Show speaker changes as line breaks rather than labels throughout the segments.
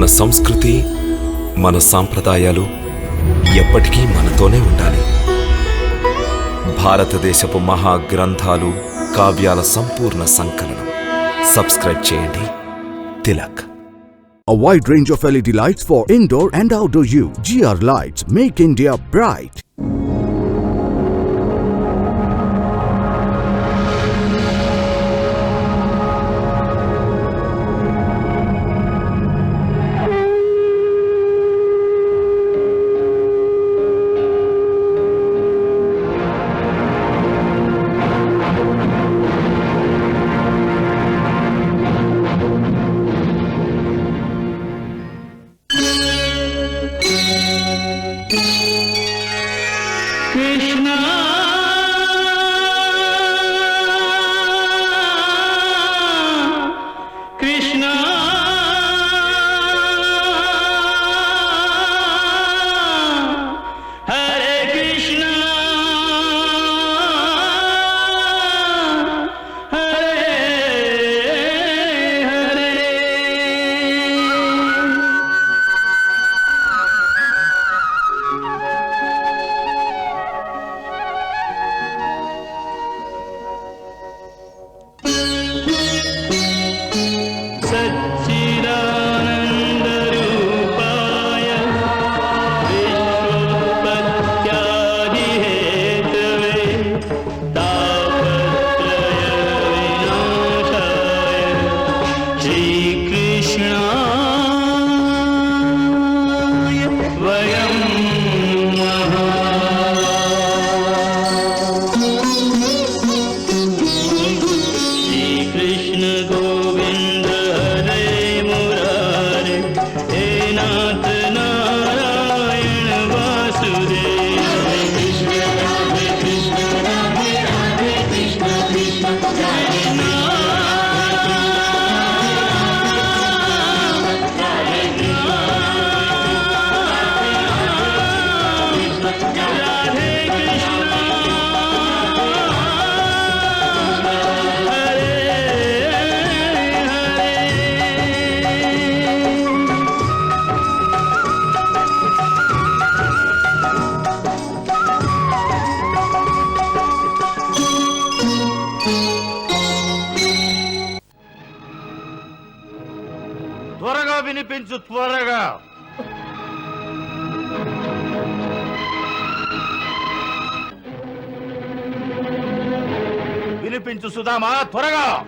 మన సంస్కృతి, మన సాంప్రదాయాలు ఎప్పటికీ మనతోనే ఉండాలి. భారతదేశపు మహా గ్రంథాలు, కావ్యాల సంపూర్ణ సంకలనం. సబ్స్క్రైబ్ చేయండి. Tilak.
A wide range of LED lights for indoor and outdoor use. GR Lights make India bright.
త్వరగా వినిపించు, త్వరగా. వినిపించు సుధామా, త్వరగా.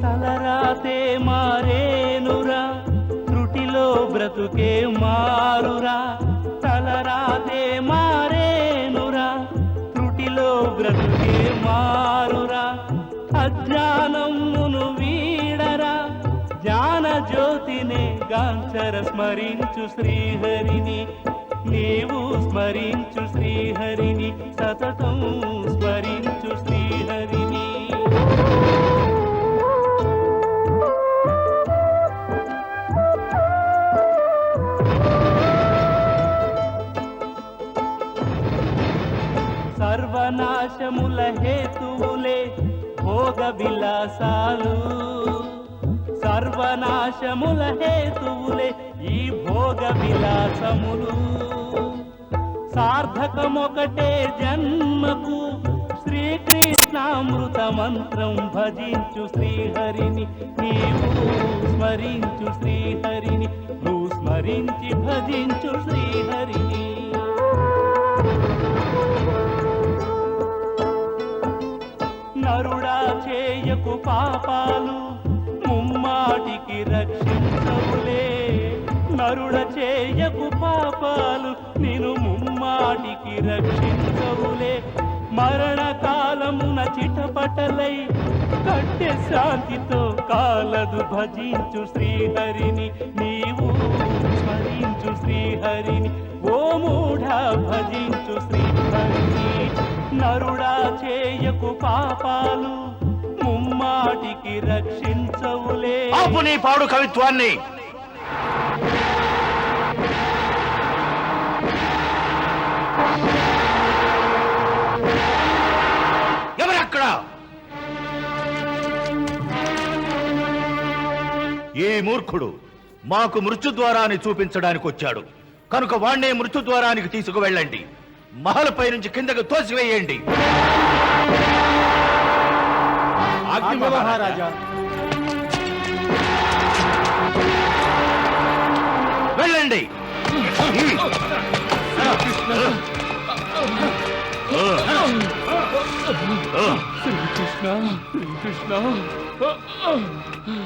తలరాతే మారేనురా, త్రుటిలో బ్రతుకే మారురా. తలరాతే మారేనురా, త్రుటిలో బ్రతుకే మారురా. అజ్ఞానమును వీడరా, జ్ఞాన జ్యోతినే గాంచర. స్మరించు శ్రీహరిని, నీవు స్మరించు శ్రీహరిని, సతతం స్మరించు శ్రీహరిని. సర్వనాశముల హేతువులే భోగ విలాసాలు. సర్వనాశముల హేతువులే ఈ భోగ విలాసములు. సార్థకమొకటే జన్మకు, శ్రీకృష్ణామృత మంత్రం భజించు శ్రీహరిని, నీవు స్మరించు శ్రీహరిని, నువ్వు స్మరించి భజించు శ్రీహరిని. నరుడా చేయకు పాపాలు, ముమ్మాటికి రక్షించవులే. నరుడ చేయకు పాపాలు, నేను ముమ్మాటికి రక్షించవులే. మరణ కాలమున చిటపటలై కట్టె శాంతితో కాలదు. భజించు శ్రీహరిని, నీవు స్మరించు శ్రీహరిని. ఓ మూఢా భజించు శ్రీహరిని. నరుడా చేయకు పాపాలు, ముమ్మాటికి రక్షించవులే.
ఆపు నీ పాడు కవిత్వాన్ని. ఎవరక్కడ? ఈ మూర్ఖుడు మాకు మృత్యుద్వారాన్ని చూపించడానికి వచ్చాడు కనుక వాణ్ణే మృత్యుద్వారానికి తీసుకువెళ్ళండి. మహల్పై నుంచి కిందకు తోసివేయండి.
మహారాజా.
వెళ్ళండి.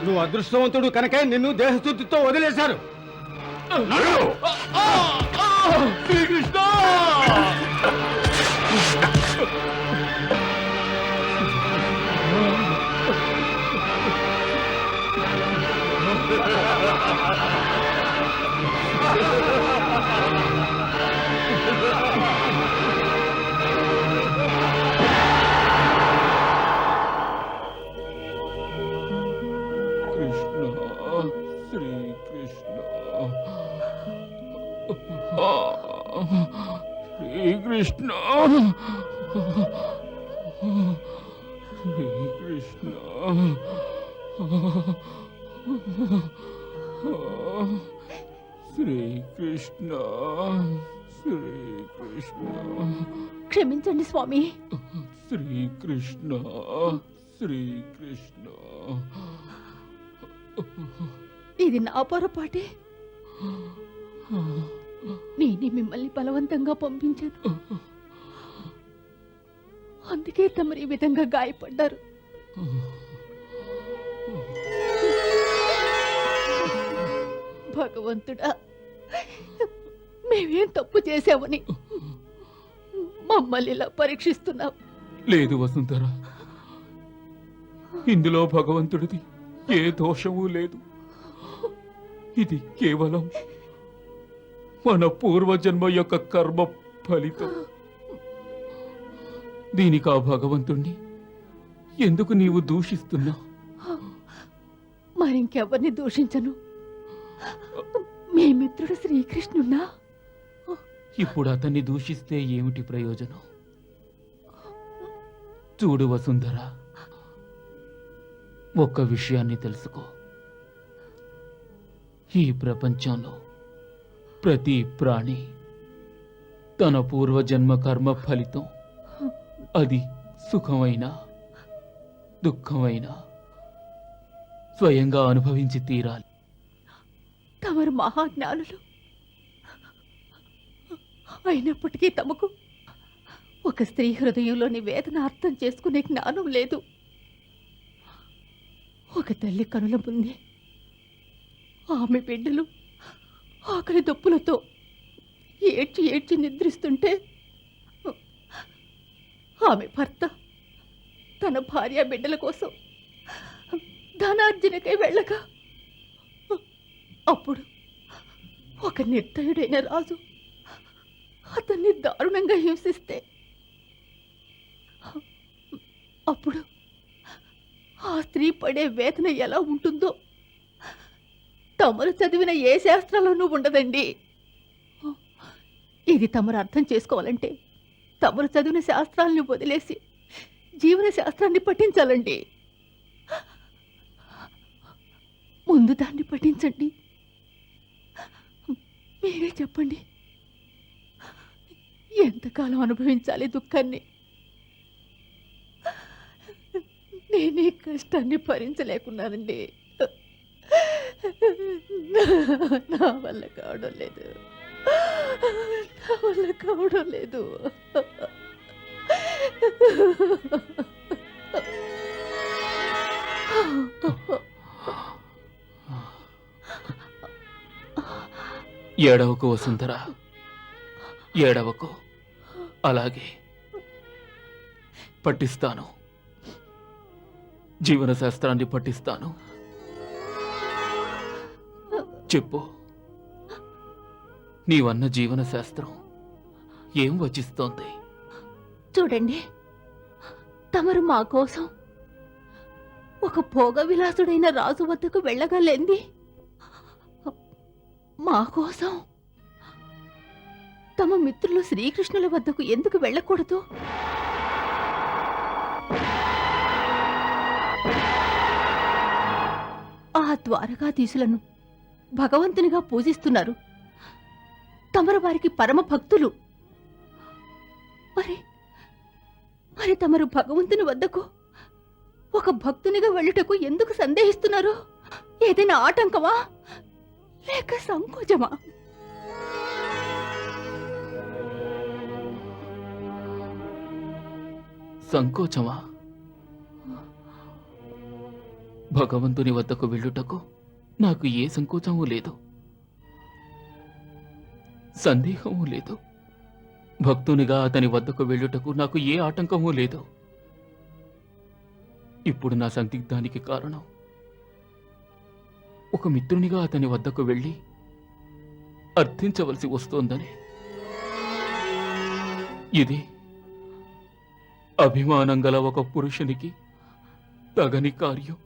నువ్వు అదృష్టవంతుడు కనుక నిన్ను దేహశుద్ధితో వదిలేశారు.
శ్రీకృష్ణ శ్రీకృష్ణ శ్రీకృష్ణ శ్రీకృష్ణ శ్రీకృష్ణ
క్షమించండి స్వామి.
శ్రీకృష్ణ శ్రీకృష్ణ
ఇది నా పొరపాటే. నేనే మిమ్మల్ని బలవంతంగా పంపించాను. అందుకే తమరు ఈ విధంగా గాయపడ్డారు. భగవంతుడా, మేమేం తప్పు చేశామని మమ్మల్ని ఇలా పరీక్షిస్తున్నావు?
లేదు వసుంధర, ఇందులో భగవంతుడిది ఏ దోషము లేదు. ఇది కేవలం మన పూర్వజన్మ యొక్క కర్మ ఫలితం. దీనికి ఆ భగవంతుణ్ణి ఎందుకు నీవు దూషిస్తున్నావు?
మరింకెవరిని దూషించను. మీ మిత్రుడు శ్రీకృష్ణున్నా?
ఇప్పుడు అతన్ని దూషిస్తే ఏమిటి ప్రయోజనం? చూడు వసుంధర, ఒక్క విషయాన్ని తెలుసుకో. ఈ ప్రపంచంలో ప్రతి ప్రాణి తన పూర్వజన్మ కర్మ ఫలితం, అది సుఖమైనా దుఃఖమైనా స్వయంగా అనుభవించి తీరాలి.
తమరు మహాజ్ఞానులు అయినప్పటికీ తమకు ఒక స్త్రీ హృదయంలోని వేదన అర్థం చేసుకునే జ్ఞానం లేదు. ఒక తల్లి కనుల ముందే ఆమె బిడ్డలు ఆకలి దప్పులతో ఏడ్చి ఏడ్చి నిద్రిస్తుంటే ఆమె భర్త తన భార్య బిడ్డల కోసం ధనార్జనకై వెళ్ళగా అప్పుడు ఒక నిర్దయుడైన రాజు అతన్ని దారుణంగా హింసిస్తే అప్పుడు ఆ స్త్రీ పడే వేదన ఎలా ఉంటుందో తమరు చదివిన ఏ శాస్త్రాల్లోనూ ఉండదండి. ఇది తమరు అర్థం చేసుకోవాలంటే తమరు చదివిన శాస్త్రాలను వదిలేసి జీవన శాస్త్రాన్ని పఠించాలండి. ముందు దాన్ని పఠించండి. మీరే చెప్పండి, ఎంతకాలం అనుభవించాలి దుఃఖాన్ని? నేనే కష్టాన్ని భరించలేకున్నానండి. నా వల్ల కావడం లేదు, నా వల్ల కావడం లేదు.
ఏడవకు వసుంధర, ఏడవకు. అలాగే పఠిస్తాను, జీవన శాస్త్రాన్ని పఠిస్తాను. చెప్పు, నీవన్న జీవన శాస్త్రం ఏం వచిస్తోంది?
చూడండి, తమరు మా కోసం ఒక భోగ విలాసుడైన రాజు వద్దకు వెళ్ళగలేంది మా కోసం తమ మిత్రులు శ్రీకృష్ణుల వద్దకు ఎందుకు వెళ్ళకూడదు? ఆ ఆ ద్వారకాధీశులను భగవంతునిగా పూజిస్తున్నారు. తమరు వారికి పరమ భక్తులు. మరి తమరు భగవంతుని వద్దకు ఒక భక్తునిగా వెళ్ళుటకు ఎందుకు సందేహిస్తున్నారు? ఏదైనా ఆటంకమా లేక సంకోచమా?
సంకోచమా? భగవంతుని వద్దకు వెళ్ళుటకు నాకు ఏ సంకోచమూ లేదు, సందేహమూ లేదు. భక్తునిగా అతని వద్దకు వెళ్ళుటకు నాకు ఏ ఆటంకమూ లేదు. ఇప్పుడు నా సందిగ్ధానికి కారణం ఒక మిత్రునిగా అతని వద్దకు వెళ్ళి అర్థించవలసి వస్తోందని. ఇది అభిమానం గల ఒక పురుషునికి తగని కార్యం.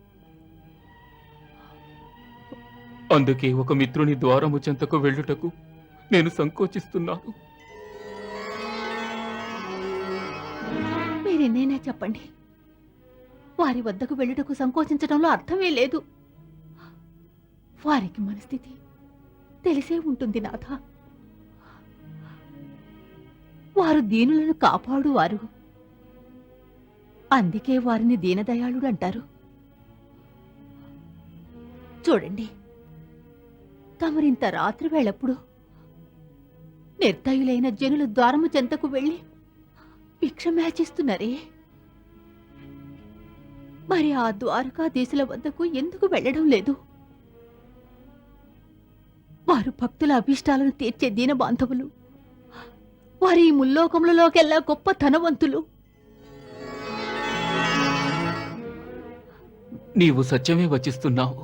అందుకే ఒక మిత్రుని ద్వారము చెంతకు వెళ్ళుటకు నేను సంకోచిస్తున్నాను.
మీరెన్నైనా చెప్పండి, వారి వద్దకు వెళ్ళుటకు సంకోచించడంలో అర్థమే లేదు. వారికి మన స్థితి తెలిసే ఉంటుంది నాథ. వారు దీనులను కాపాడువారు, అందుకే వారిని దీనదయాళుడు అంటారు. చూడండి, తమరింత రాత్రి వేళప్పుడు నిర్దయులైన జనుల ద్వారము చెంతకు వెళ్ళి భిక్షమేచిస్తున్నారే, మరి ఆ ద్వారకాధీశుల వద్దకు ఎందుకు వెళ్ళడం లేదు? వారు భక్తుల అభీష్టాలను తీర్చే దీన బాంధవులు. వారి ఈ ముల్లోకములలోకెల్లా గొప్ప ధనవంతులు.
నీవు సత్యమే వచిస్తున్నావు.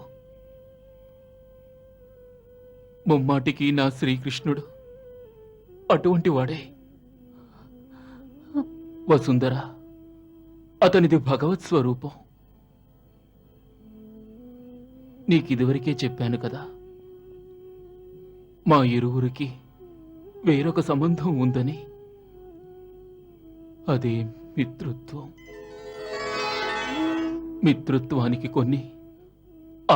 ముమ్మాటికి నా శ్రీకృష్ణుడు అటువంటి వాడే. వసుంధర, అతనిది భగవత్ స్వరూపం. నీకిదివరకే చెప్పాను కదా, మా ఇరువురికి వేరొక సంబంధం ఉందని. అదే మిత్రుత్వం. మిత్రుత్వానికి కొన్ని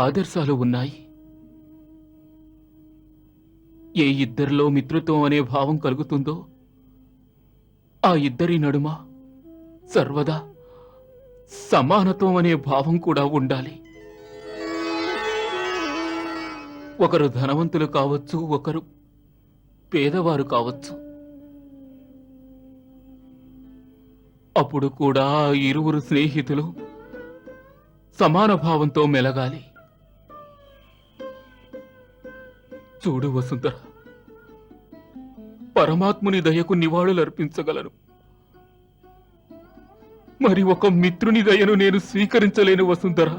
ఆదర్శాలు ఉన్నాయి. ఏ ఇద్దరిలో మిత్రుత్వం అనే భావం కలుగుతుందో ఆ ఇద్దరి నడుమ సర్వదా సమానత్వం అనే భావం కూడా ఉండాలి. ఒకరు ధనవంతులు కావచ్చు, ఒకరు పేదవారు కావచ్చు. అప్పుడు కూడా ఆ ఇరువురు స్నేహితులు సమాన భావంతో మెలగాలి. చూడు వసుంధర, పరమాత్ముని దయకు నివాళులర్పించగలను, మరి ఒక మిత్రుని దయను నేను స్వీకరించలేను వసుంధర.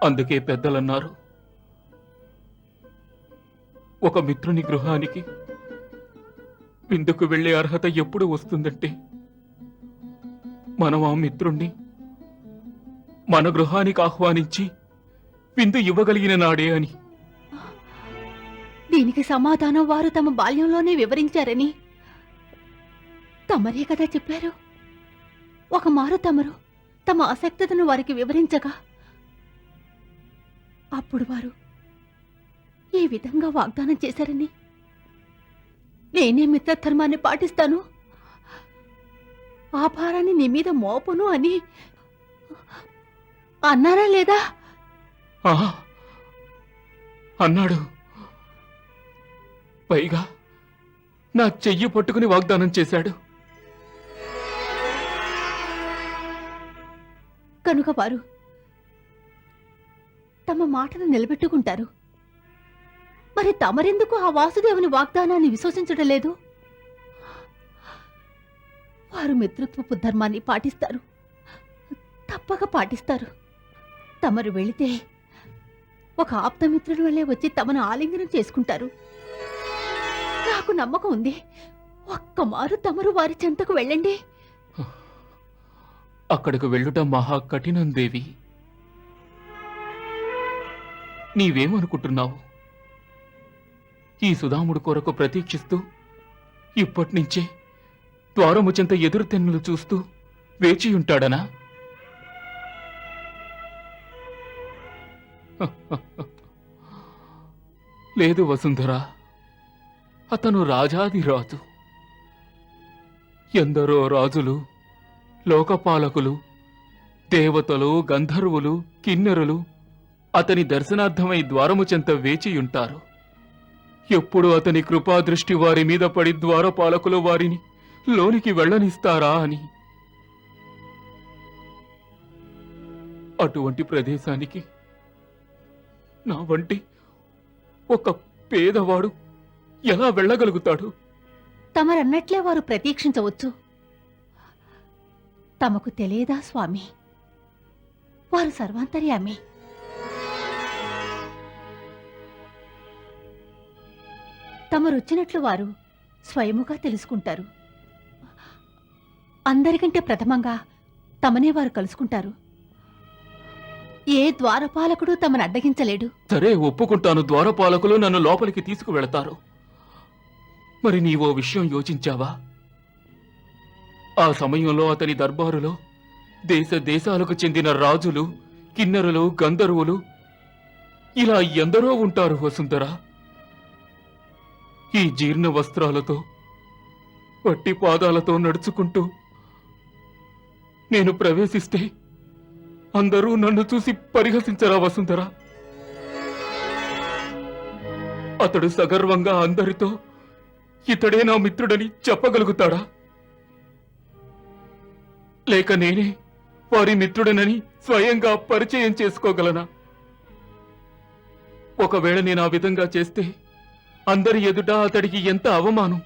అందుకే పెద్దలన్నారు, ఒక మిత్రుని గృహానికి విందుకు వెళ్లే అర్హత ఎప్పుడు వస్తుందంటే మనం ఆ మిత్రుణ్ణి మన గృహానికి ఆహ్వానించి విందు ఇవ్వగలిగిన నాడే అని.
దీనికి సమాధానం వారు తమ బాల్యంలోనే వివరించారని తమరే కదా చెప్పారు. ఒక మారు తమరు తమ ఆసక్తతను వారికి వివరించగా అప్పుడు వారు ఈ విధంగా వాగ్దానం చేశారని, నేనే మిత్రధర్మాన్ని పాటిస్తాను, ఆ భారాన్ని నీ మీద మోపను అని అన్నారా లేదా?
అన్నాడు. పైగా నా చెయ్యి పట్టుకుని వాగ్దానం చేశాడు.
కనుక వారు తమ మాటను నిలబెట్టుకుంటారు. మరి తమరెందుకు ఆ వాసుదేవుని వాగ్దానాన్ని విశ్వసించడం లేదు? వారు మిత్రత్వపు ధర్మాన్ని పాటిస్తారు, తప్పక పాటిస్తారు. తమరు వెళితే ఒక ఆప్తమిత్రుల వల్లే వచ్చి తమను ఆలింగనం చేసుకుంటారు. నాకు నమ్మకం ఉంది. ఒక్కమారు తమరు వారి చెంతకు వెళ్ళండి.
అక్కడికి వెళ్ళుట మహా కఠినం దేవి. నీవేమనుకుంటున్నావు? ఈ సుధాముడు కొరకు ప్రతీక్షిస్తూ ఇప్పటినుంచే ద్వారము చెంత ఎదురు తెన్నులు చూస్తూ వేచియుంటాడనా? లేదు వసుంధర, అతను రాజాదిరాజు. ఎందరో రాజులు, లోకపాలకులు, దేవతలు, గంధర్వులు, కిన్నెరులు అతని దర్శనార్థమై ద్వారము చెంత వేచియుంటారు. ఎప్పుడు అతని కృపాదృష్టి వారి మీద పడి ద్వారపాలకులు వారిని లోనికి వెళ్ళనిస్తారా అని. అటువంటి ప్రదేశానికి నా వంటి ఒక పేదవాడు ఎలా వెళ్ళగలుగుతాడు?
తమరన్నట్లే వారు ప్రతీక్షించవచ్చు. తమకు తెలియదా స్వామి, వారు సర్వాంతర్యామి. తమరొచ్చినట్లు వారు స్వయముగా తెలుసుకుంటారు. అందరికంటే ప్రథమంగా తమనే వారు కలుసుకుంటారు. ఏ ద్వారపాలకుడు తమను అడ్డగించలేడు.
సరే, ఒప్పుకుంటాను. ద్వారపాలకులు నన్ను లోపలికి తీసుకువెళతారు. మరి నీవో విషయం యోచించావా? ఆ సమయంలో అతని దర్బారులో దేశ దేశాలకు చెందిన రాజులు, కిన్నెరులు, గంధర్వులు ఇలా ఎందరో ఉంటారు వసుంధర. ఈ జీర్ణ వస్త్రాలతో, వట్టి పాదాలతో నడుచుకుంటూ నేను ప్రవేశిస్తే అందరూ నన్ను చూసి పరిహసించరా వసుంధర? అతడు సగర్వంగా అందరితో ఇతడే నా మిత్రుడని చెప్పగలుగుతాడా? లేక నేనే వారి మిత్రుడనని స్వయంగా పరిచయం చేసుకోగలనా? ఒకవేళ నేను ఆ విధంగా చేస్తే అందరి ఎదుట అతడికి ఎంత అవమానం.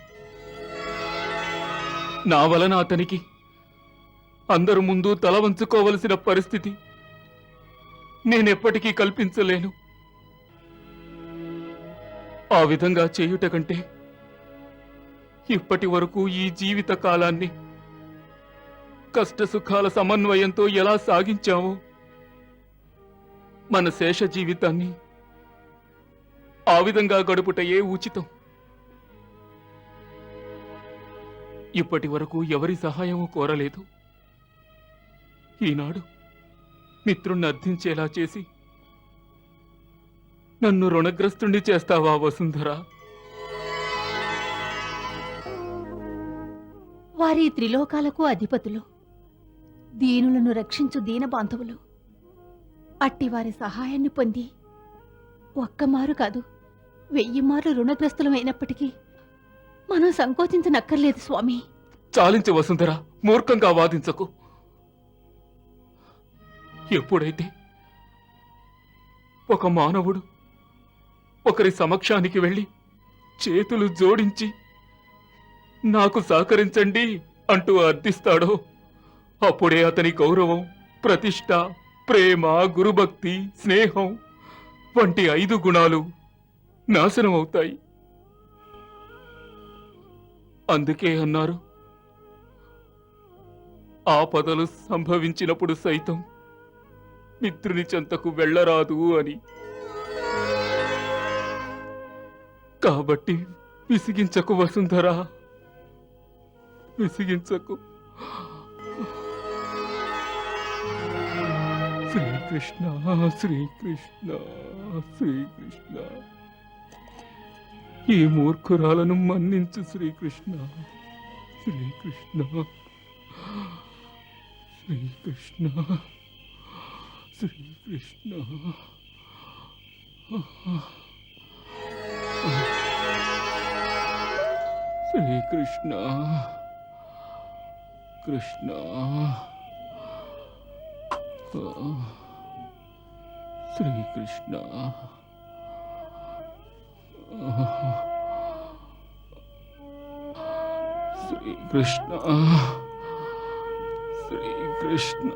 నా వలన అతనికి అందరు ముందు తల వంచుకోవలసిన పరిస్థితి నేనెప్పటికీ కల్పించలేను. ఆ విధంగా చేయుట కంటే ఇప్పటి వరకు ఈ జీవిత కాలాన్ని కష్టసుఖాల సమన్వయంతో ఎలా సాగించామో మన శేష జీవితాన్ని ఆ విధంగా గడుపుటయే ఉచితం. ఇప్పటి వరకు ఎవరి సహాయము కోరలేదు. ఈనాడు మిత్రుణ్ణి అర్థించేలా చేసి నన్ను రుణగ్రస్తుణ్ణి చేస్తావా వసుంధర?
వారి త్రిలోకాలకు అధిపతులు, దీనులను రక్షించు దీనబాంధవులు. అట్టివారి సహాయాన్ని పొంది ఒక్కమారు కాదు 1000 మార్లు రుణగ్రస్తులమైనప్పటికీ మనం సంకోచించనక్కర్లేదు స్వామి.
చాలించు వసుంధర, మూర్ఖంగా వాదించకు. ఎప్పుడైతే ఒక మానవుడు ఒకరి సమక్షానికి వెళ్ళి చేతులు జోడించి నాకు సహకరించండి అంటూ అర్థిస్తాడో అప్పుడే అతని గౌరవం, ప్రతిష్ట, ప్రేమ, గురుభక్తి, స్నేహం వంటి 5 గుణాలు నాశనమవుతాయి. అందుకే అన్నారు, ఆపదలు సంభవించినప్పుడు సైతం మిత్రుని చెంతకు వెళ్ళరాదు అని. కాబట్టి విసిగించకు వసుంధరా, విసిగించకు. శ్రీకృష్ణ శ్రీకృష్ణ శ్రీకృష్ణ, ఈ మూర్ఖురాలను మన్నించు శ్రీకృష్ణ శ్రీకృష్ణ శ్రీకృష్ణ శ్రీకృష్ణ. శ్రీకృష్ణ కృష్ణ శ్రీకృష్ణ శ్రీకృష్ణ శ్రీకృష్ణ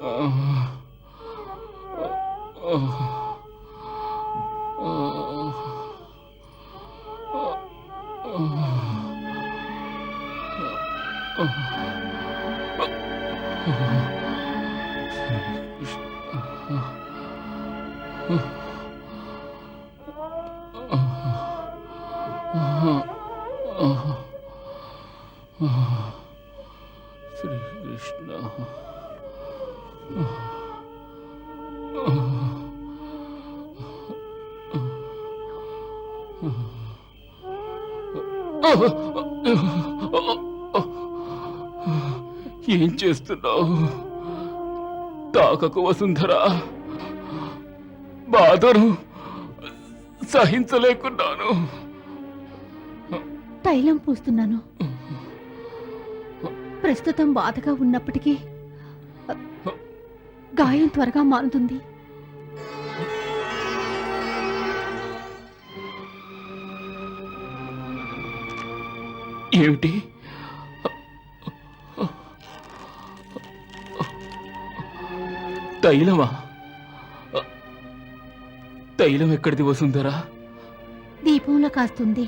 శ్రీకృష్ణ ఏం చేస్తున్నావు? తాకకు వసుంధరా, బాధను సహించలేకున్నాను.
తైలం పూస్తున్నాను. ప్రస్తుతం బాధగా ఉన్నప్పటికీ గాయం త్వరగా మారుతుంది.
ఏమిటి? తైలమా? తైలం ఎక్కడిది వసుంధరా?
దీపంలో కాస్తుంది.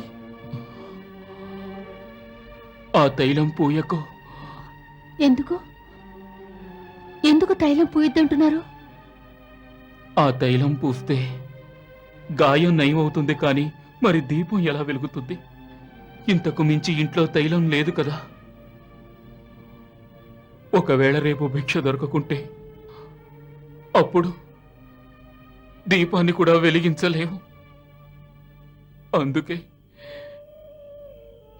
ఆ తైలం పూయకు.
ఎందుకు ఎందుకు తైలం పూయొద్దంటున్నారు?
ఆ తైలం పూస్తే గాయం నయమవుతుంది, కానీ మరి దీపం ఎలా వెలుగుతుంది? ఇంతకు మించి ఇంట్లో తైలం లేదు కదా. ఒకవేళ రేపు భిక్ష దొరకకుంటే అప్పుడు దీపాన్ని కూడా వెలిగించలేము. అందుకే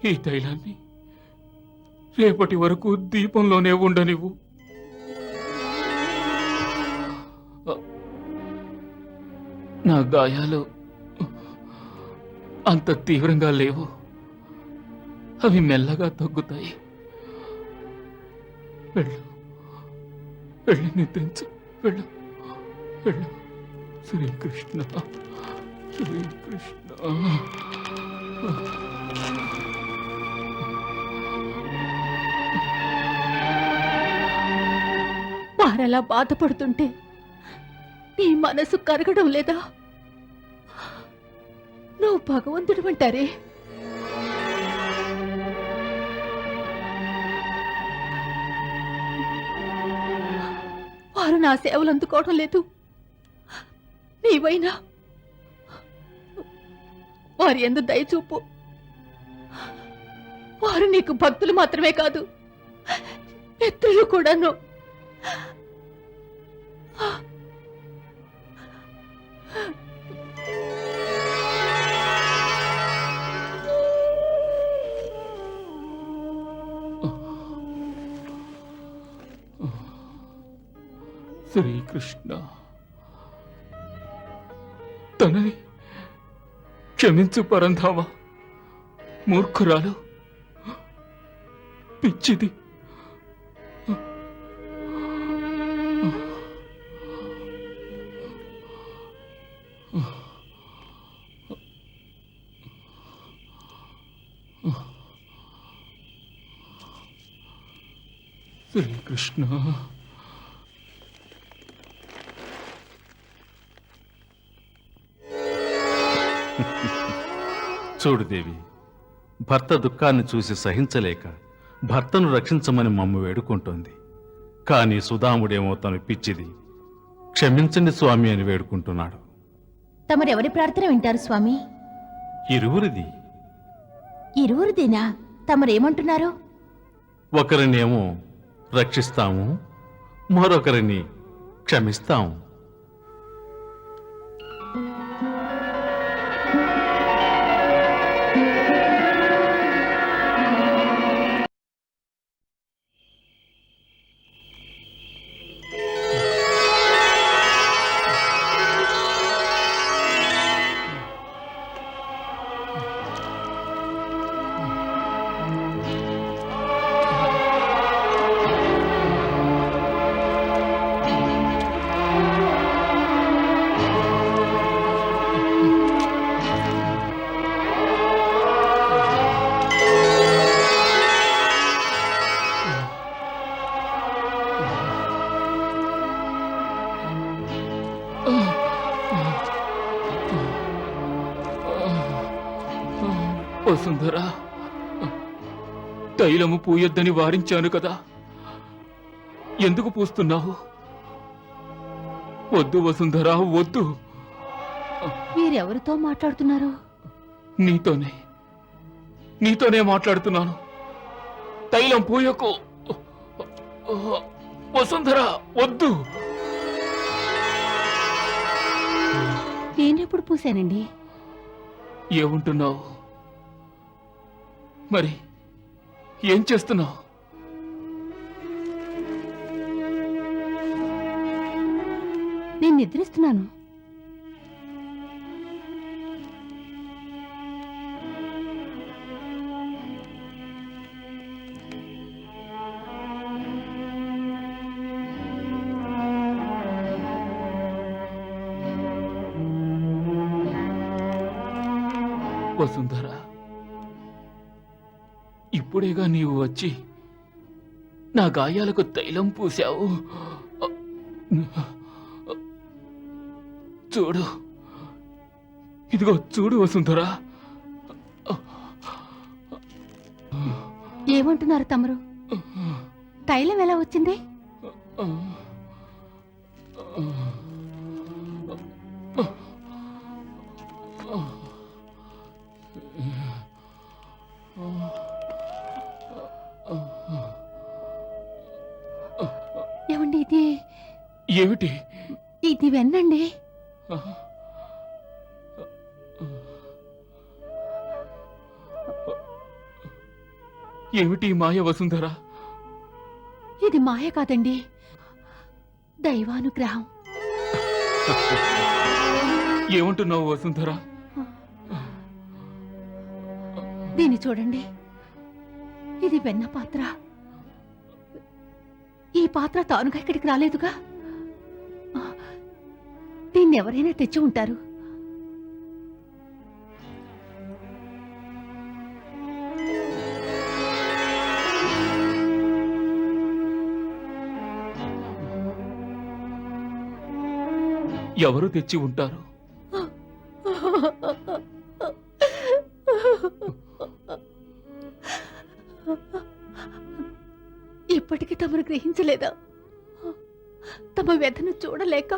ఈ తైలాన్ని రేపటి వరకు దీపంలోనే ఉండనివ్వు. నా గాయాలు అంత తీవ్రంగా లేవు. అవి మెల్లగా తగ్గుతాయి. వెళ్ళు, వెళ్ళి నిద్రించు. వెళ్ళు, వెళ్ళు. శ్రీకృష్ణ, శ్రీకృష్ణ.
వారలా బాధపడుతుంటే నీ మనసు కరగడం లేదా? నువ్వు భగవంతుడు అంటారే. వారు నా సేవలు అందుకోవడం లేదు. నీవైనా వారి యందు దయచూపు. వారు నీకు భక్తులు మాత్రమే కాదు, మిత్రులు కూడాను.
శ్రీకృష్ణ, తనని క్షమించు పరంధామా. మూర్ఖురాలు, పిచ్చిది. శ్రీకృష్ణ,
చూడు దేవి, భర్త దుఃఖాన్ని చూసి సహించలేక భర్తను రక్షించమని మమ్మ వేడుకుంటోంది. కానీ సుధాముడేమో తను పిచ్చిది, క్షమించండి స్వామి అని వేడుకుంటున్నాడు.
తమరెవరి ప్రార్థన వింటారు స్వామి?
ఇరువురిది.
ఇరువురిదేనా? తమరేమంటున్నారు?
ఒకరినేమో రక్షిస్తాము, మరొకరిని క్షమిస్తాము.
వసుంధరా, తైలము పూయొద్దని వారించాను కదా, ఎందుకు పూస్తున్నావు? వద్దు వసుంధరా, వద్దు.
మీరెవరితో మాట్లాడుతున్నారు?
నీతోనే మాట్లాడుతున్నాను. తైలం పూయకు వసుంధరా, వద్దు.
నేనెప్పుడు పూసానండి?
ఏముంటున్నావు? మరి ఏం చేస్తున్నావు?
నేను నిద్రిస్తున్నాను.
వసుంధర, ఇప్పుడేగా నీవు వచ్చి నా గాయాలకు తైలం పూశావు. చూడు, ఇదిగో చూడు వసుంధర.
ఏమంటున్నారు తమరు? తైలం ఎలా వచ్చింది? ఏమండి ఇది?
ఏమిటి
ఇది వెన్నండి.
ఏమిటి మాయ వసుంధర?
ఇది మాయ కాదండి, దైవానుగ్రహం.
ఏమంటున్నావు వసుంధర?
దీన్ని చూడండి, ఇది వెన్న పాత్ర. ఈ పాత్ర తానుగా ఇక్కడికి రాలేదుగా. దీన్ని ఎవరైనా తెచ్చి ఉంటారు.
ఎవరు తెచ్చి ఉంటారు?
ఇప్పటికీ తమరు గ్రహించలేదా? తమ వ్యధను చూడలేక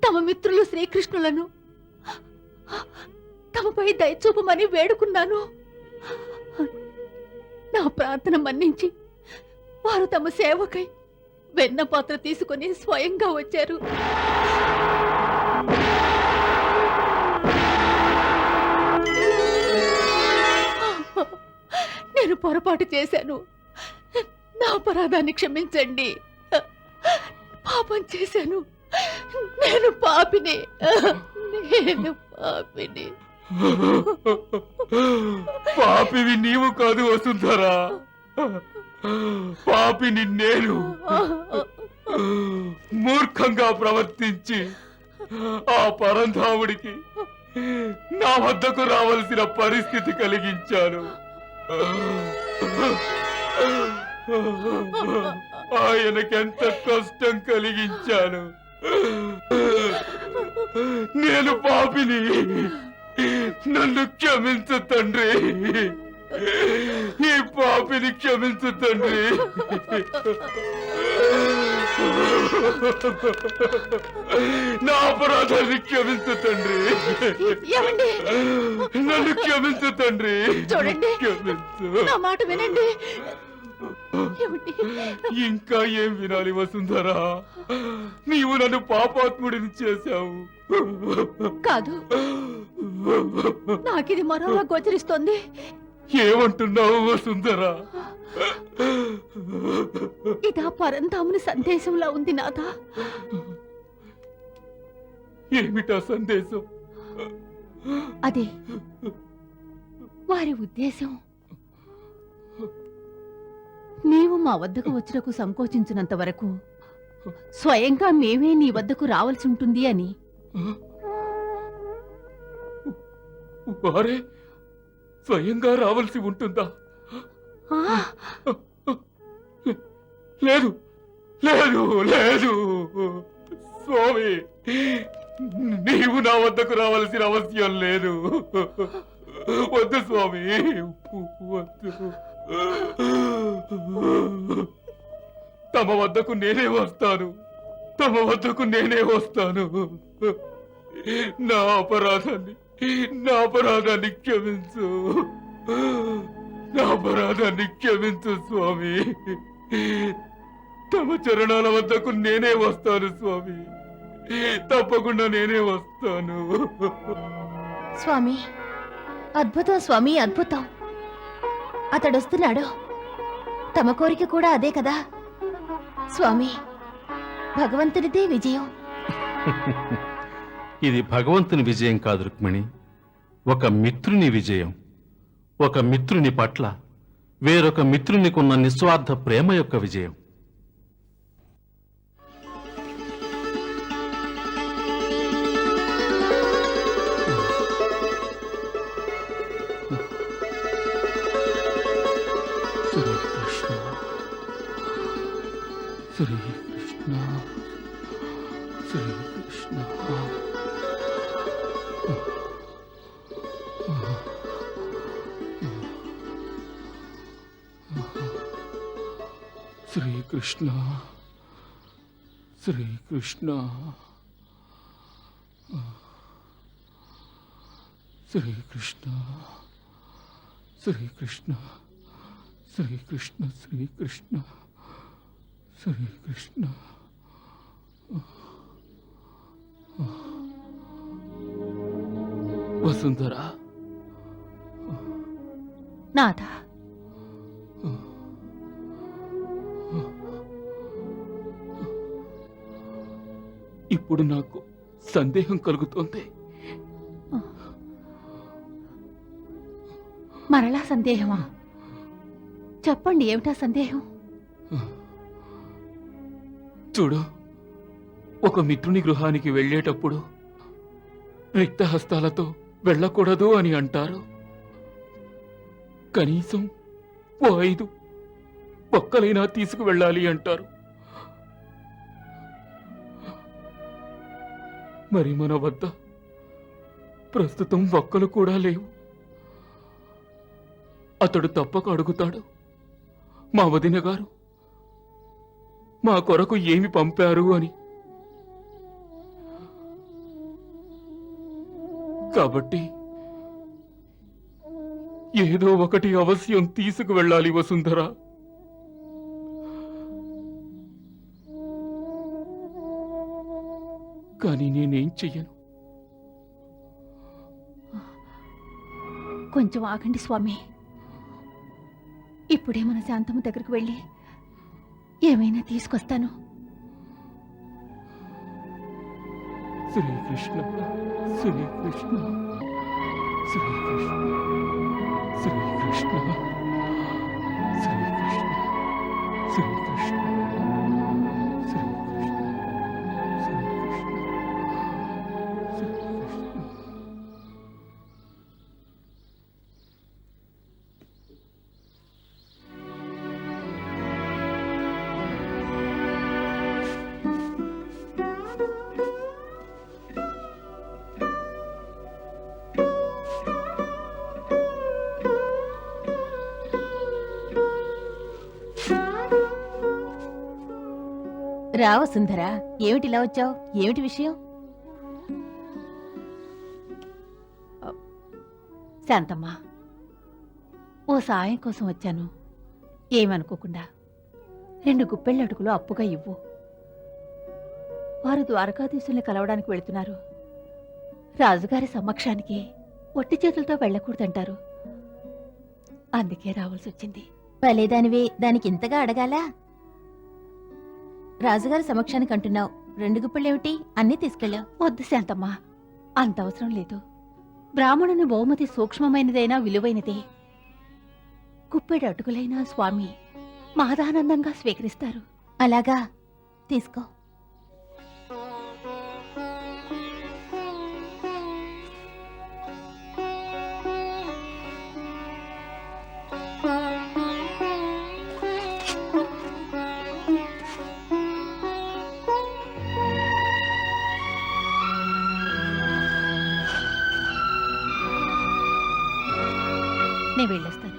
తమ మిత్రులు శ్రీకృష్ణులను తమపై దయచూపమని వేడుకున్నాను. నా ప్రార్థన మన్నించి వారు తమ సేవకై వెన్న పాత్ర తీసుకొని స్వయంగా వచ్చారు. నేను పొరపాటు చేశాను. నా అపరాధాన్ని క్షమించండి. పాపం చేశాను. నేను పాపిని.
పాపివి నీవు కాదు వసుంధరా, పాపిని నేను. మూర్ఖంగా ప్రవర్తించి ఆ పరంధాముడికి నా వద్దకు రావలసిన పరిస్థితి కలిగించాను. ఆయనకెంత కష్టం కలిగించాను. నేను పాపిని, నన్ను క్షమించు తండ్రి. ఈ పాపిని క్షమించు తండ్రి. నా అపరాధాన్ని క్షమించు తండ్రి. నన్ను క్షమించు తండ్రి.
చూడండి,
క్షమించు.
నా మాట వినండి.
ఇంకా ఏం వినాలి వసుంధరా? నీవు నన్ను పాపాత్ముడిని చేశావు.
కాదు, నాకిది మరోలా గోచరిస్తోంది.
ఏమంటున్నావు వసుంధరా?
ఇదా పరంధాముని సందేశంలా ఉంది నాథా.
ఏమిటా సందేశం?
అదే వారి ఉద్దేశం. నీవు మా వద్దకు వచ్చుటకు సంకోచించినంత వరకు స్వయంగా మేమే నీ వద్దకు రావాల్సి ఉంటుంది అని.
వారే స్వయంగా రావాల్సి ఉంటుందా? లేదు లేదు లేదు స్వామి, నీవు నా వద్దకు రావాల్సిన అవసరం లేదు. వద్దు స్వామి, వద్దు. తమ వద్దకు నేనే వస్తాను, తమ వద్దకు నేనే వస్తాను. నా అపరాధాన్ని క్షమించు. నా అపరాధాన్ని క్షమించు స్వామి. తమ చరణాల వద్దకు నేనే వస్తాను స్వామి, తప్పకుండా నేనే వస్తాను.
స్వామి, అద్భుతం స్వామి, అద్భుతం. అతడొస్తున్నాడు. తమ కోరిక కూడా అదే కదా స్వామి. భగవంతునిదే విజయం.
ఇది భగవంతుని విజయం కాదు రుక్మిణి, ఒక మిత్రుని విజయం. ఒక మిత్రుని పట్ల వేరొక మిత్రునికున్న నిస్వార్థ ప్రేమ యొక్క విజయం.
శ్రీకృష్ణ శ్రీకృష్ణ శ్రీకృష్ణ శ్రీకృష్ణ శ్రీకృష్ణ శ్రీకృష్ణ శ్రీకృష్ణ శ్రీకృష్ణ శ్రీకృష్ణ వసుంధర
నాథ,
ఇప్పుడు నాకు సందేహం కలుగుతోంది.
మరలా సందేహమా? చెప్పండి, ఏమిటా సందేహం?
చూడు, ఒక మిత్రుని గృహానికి వెళ్ళేటప్పుడు రిక్తహస్తాలతో వెళ్ళకూడదు అని అంటారు. కనీసం ఓ 5 ఒక్కలైనా తీసుకువెళ్ళాలి అంటారు. మరి మన వద్ద ప్రస్తుతం ఒక్కలు కూడా లేవు. అతడు తప్పక అడుగుతాడు, మా వదిన గారు మా కొరకు ఏమి పంపారు అని. కాబట్టి ఏదో ఒకటి అవశ్యం తీసుకువెళ్ళాలి వసుంధర. కానీ నేనేం చెయ్యను.
కొంచెం ఆగండి స్వామి. ఇప్పుడే మన శాంతమ్మ దగ్గరకు వెళ్ళి ఏమైనా తీసుకొస్తాను.
శ్రీకృష్ణ శ్రీకృష్ణ శ్రీకృష్ణ శ్రీకృష్ణ శ్రీకృష్ణ శ్రీకృష్ణ
రావ సుందర, ఏమిటిలా వచ్చావు? ఏమిటి విషయం?
శాంతమ్మ, ఓ సాయం కోసం వచ్చాను. ఏమనుకోకుండా 2 గుప్పెళ్ళ అటుకులు అప్పుగా ఇవ్వు. వారు ద్వారకాధీశుల్ని కలవడానికి వెళుతున్నారు. రాజుగారి సమక్షానికి ఒట్టి చేతులతో వెళ్ళకూడదంటారు. అందుకే రావాల్సి వచ్చింది.
భలేదానివే, దానికి ఇంతగా అడగాలా? రాజుగారి సమక్షానికి అంటున్నావు, 2 గుప్పెళ్ళేమిటి? అన్నీ తీసుకెళ్ళావు.
వద్దు శాంతమ్మ, అంత అవసరం లేదు. బ్రాహ్మణుని బహుమతి సూక్ష్మమైనదైనా విలువైనదే. కుప్పెడు అటుకులైనా స్వామి మహదానందంగా స్వీకరిస్తారు.
అలాగా, తీసుకో.
నేను వెళ్ళొస్తాను.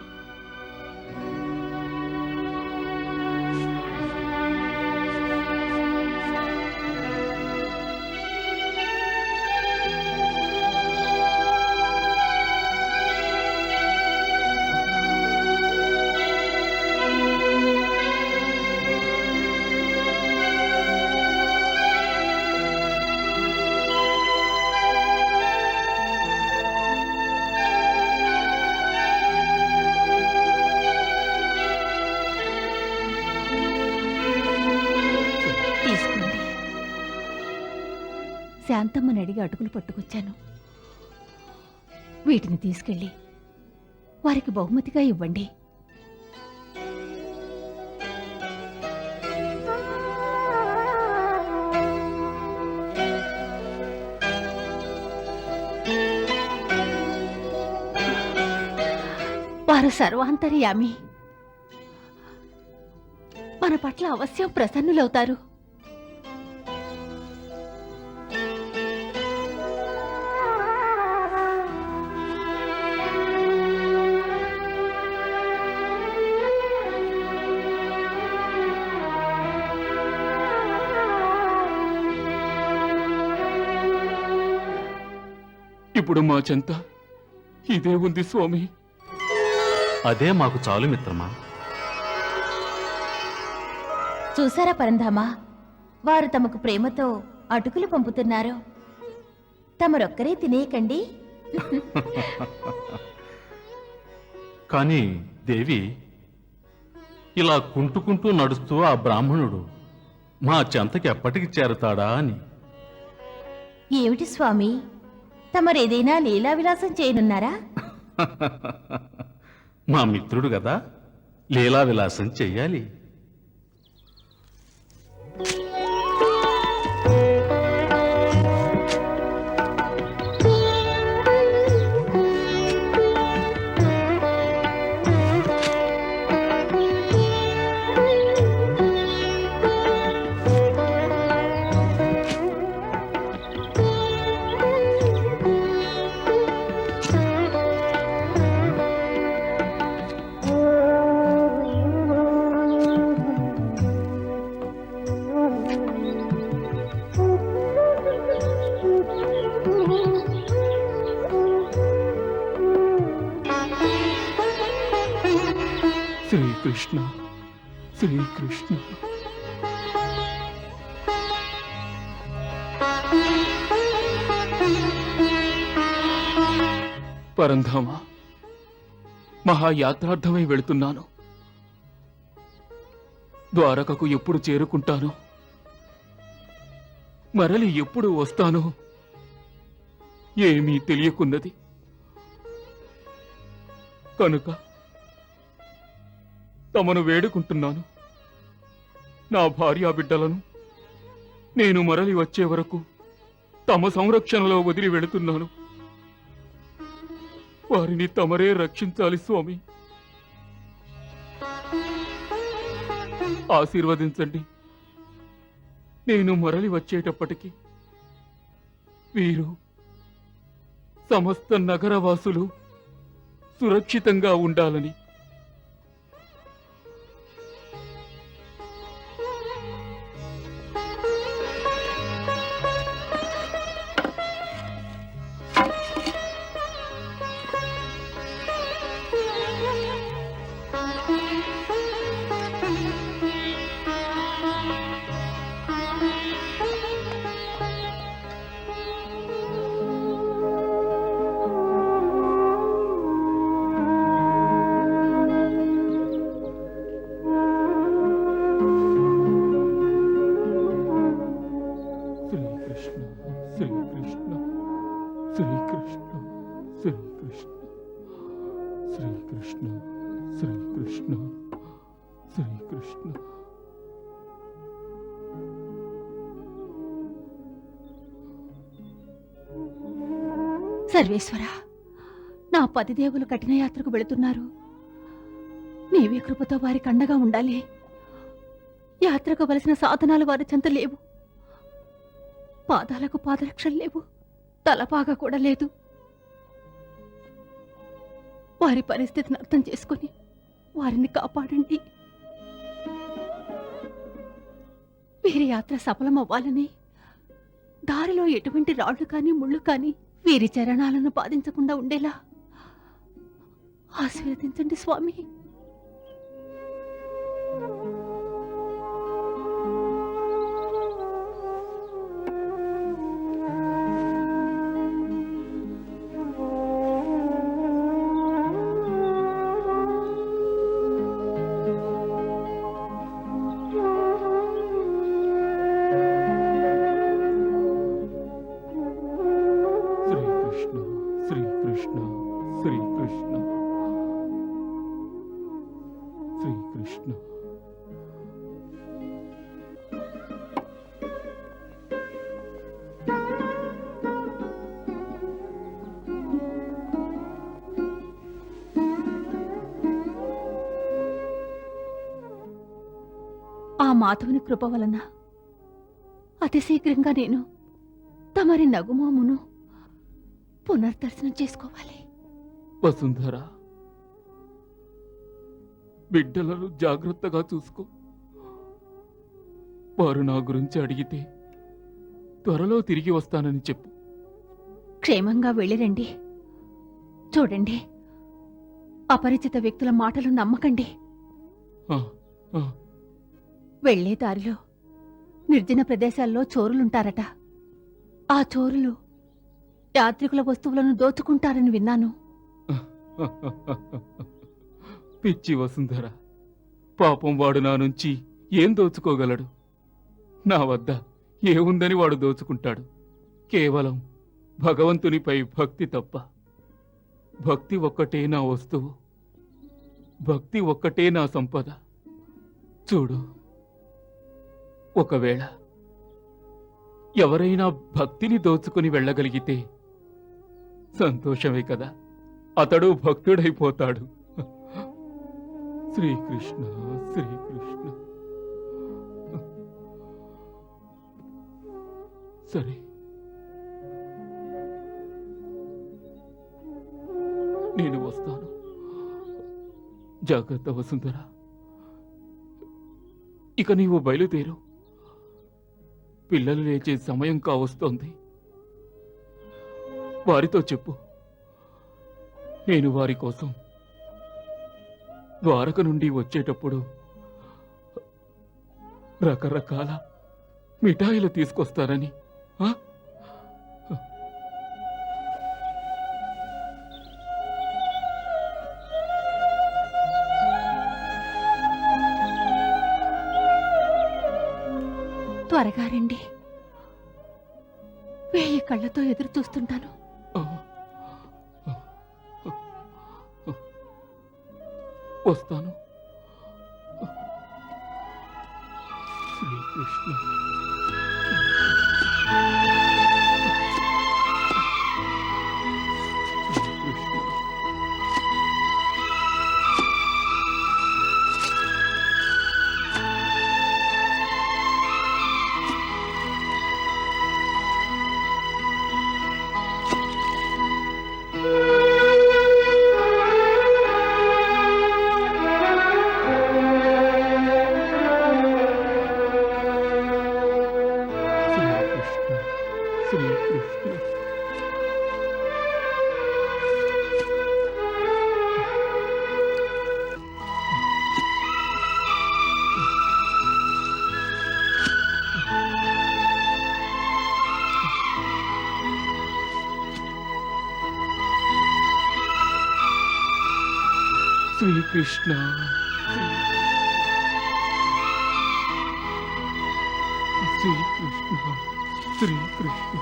శాంతమ్మని అడిగి అటుకులు పట్టుకొచ్చాను. వీటిని తీసుకెళ్ళి వారికి బహుమతిగా ఇవ్వండి. వారు సర్వాంతర్యామి. మన పట్ల అవశ్యం ప్రసన్నులవుతారు.
ఇప్పుడు మా చెంత ఇదే ఉంది స్వామి.
అదే మాకు చాలు మిత్రమా.
చూసారా పరంధామా, వారు తమకు ప్రేమతో అటుకులు పంపుతున్నారు. తమరొక్కరే తినేయకండి.
కానీ దేవి, ఇలా కుంటుకుంటూ నడుస్తూ ఆ బ్రాహ్మణుడు మా చెంతకి ఎప్పటికి చేరతాడా అని.
ఏమిటి స్వామి, తమరేదైనా లీలా విలాసం చేయనున్నారా?
మా మిత్రుడు కదా, లీలా విలాసం చెయ్యాలి.
శ్రీకృష్ణ శ్రీకృష్ణ. పరంధామ, మహాయాత్రార్థమై వెళుతున్నాను. ద్వారకకు ఎప్పుడు చేరుకుంటాను, మరలి ఎప్పుడు వస్తానో ఏమీ తెలియకున్నది. కనుక తమను వేడుకుంటున్నాను. నా భార్యా బిడ్డలను నేను మరలి వచ్చే వరకు తమ సంరక్షణలో వదిలి వెళుతున్నాను. వారిని తమరే రక్షించాలి స్వామి. ఆశీర్వదించండి. నేను మరలి వచ్చేటప్పటికి వీరు సమస్త నగరవాసులు సురక్షితంగా ఉండాలని. శ్రీకృష్ణ శ్రీకృష్ణ శ్రీకృష్ణ శ్రీకృష్ణ శ్రీకృష్ణ శ్రీకృష్ణ.
సర్వేశ్వర, నా పతిదేవులు కఠిన యాత్రకు వెళుతున్నారు. నీవే కృపతో వారికి అండగా ఉండాలి. యాత్రకు వలసిన సాధనాలు వారి చెంత లేవు. పాదాలకు పాదరక్షలు లేవు, తలపాగా కూడా లేదు. వారి పరిస్థితిని అర్థం చేసుకుని వారిని కాపాడండి. వీరి యాత్ర సఫలమవ్వాలని, దారిలో ఎటువంటి రాళ్లు కానీ ముళ్ళు కానీ వీరి చరణాలను బాధించకుండా ఉండేలా ఆశీర్వదించండి స్వామి.
శ్రీకృష్ణ శ్రీకృష్ణ శ్రీకృష్ణ.
ఆ మాధవుని కృప వలన అతి శీఘ్రంగా నేను తమరి నగుమోమును పునర్దర్శనం చేసుకోవాలి.
వసుంధర, బిడ్డలను జాగ్రత్తగా చూసుకో. వారు నా గురించి అడిగితే త్వరలో తిరిగి వస్తానని చెప్పు.
క్షేమంగా వెళ్ళిరండి. చూడండి, అపరిచిత వ్యక్తుల మాటలు నమ్మకండి.
ఆ, ఆ,
వెళ్లే దారిలో నిర్జన ప్రదేశాల్లో చోరులుంటారట. ఆ చోరులు యాత్రికుల వస్తువులను దోచుకుంటారని విన్నాను.
పిచ్చి వసుంధర, పాపం వాడు నా నుంచి ఏం దోచుకోగలడు? నా వద్ద ఏముందని వాడు దోచుకుంటాడు? కేవలం భగవంతునిపై భక్తి తప్ప. భక్తి ఒక్కటే నా వస్తువు, భక్తి ఒక్కటే నా సంపద. చూడు, ఒకవేళ ఎవరైనా భక్తిని దోచుకుని వెళ్ళగలిగితే సంతోషమే కదా, అతడు భక్తుడైపోతాడు. శ్రీకృష్ణ శ్రీకృష్ణ. సరే, నేను వస్తాను. జాగ్రత్త వసుంధర. ఇక నీవు బయలుదేరు. పిల్లలు లేచే సమయం కావస్తోంది. వారితో చెప్పు, నేను వారి కోసం ద్వారక నుండి వచ్చేటప్పుడు రకరకాల మిఠాయిలు తీసుకొస్తానని. ఆ?
త్వరగా రండి. 1000 కళ్ళతో ఎదురు చూస్తుంటాను.
వస్తాను. శ్రీకృష్ణ. శ్రీకృష్ణ. శ్రీకృష్ణ. శ్రీకృష్ణ. శ్రీకృష్ణ శ్రీకృష్ణ.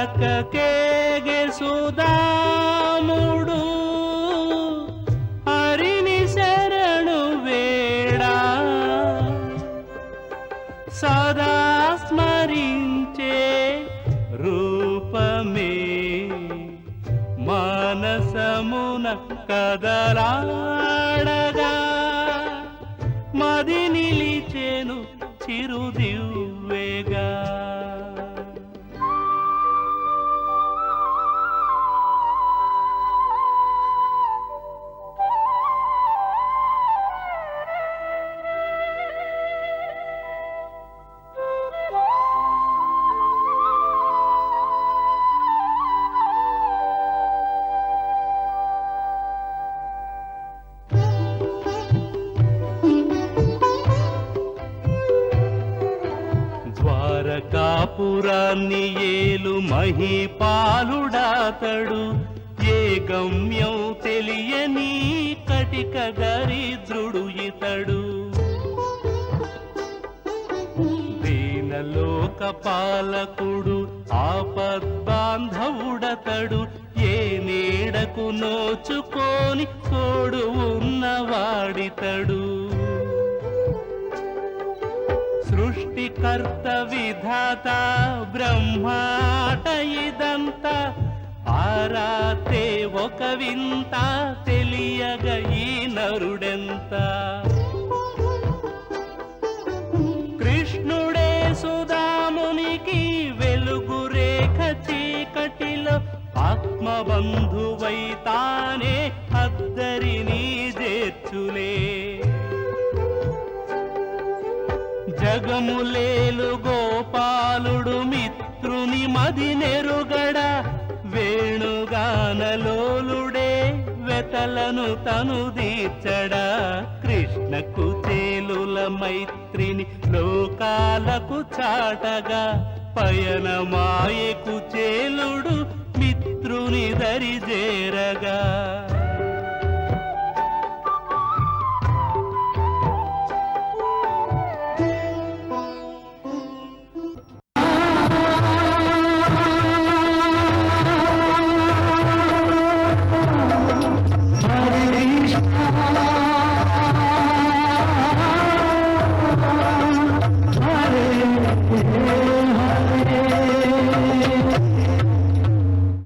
ద్వారకకేగే సుదాముడు హరిని శరణు వేడా, సదా స్మరించే రూపమే మానసమున కదలాడగా, మది నిలిచెను చిరుదివ్వెగా. పురాన్ని ఏలు మహిపాలుడాతడు, ఏ గమ్యం తెలియని కటిక దరిద్రుడు ఇతడు. దీనలోక పాలకుడు ఆపద్బాంధవుడతడు, ఏ నీడకు నోచుకొని తోడు ఉన్నవాడితడు. సృష్టికర్త విధాత బ్రహ్మాట ఇదంతా, ఆరాతే ఒక వింత తెలియగ ఈ నరుడెంత. కృష్ణుడే సుధామునికి వెలుగు రేఖ చీకటిలో, ఆత్మబంధువై తానే అద్దరిని చేర్చులే. జగములేలు గోపాలుడు మిత్రుని మది నెరుగడ, వేణుగానలోలుడే వెతలను తను దీర్చడా. కృష్ణకు చేలుల మైత్రిని లోకాలకు చాటగా, పయనమాయకు చేలుడు మిత్రుని దరిజేరగా.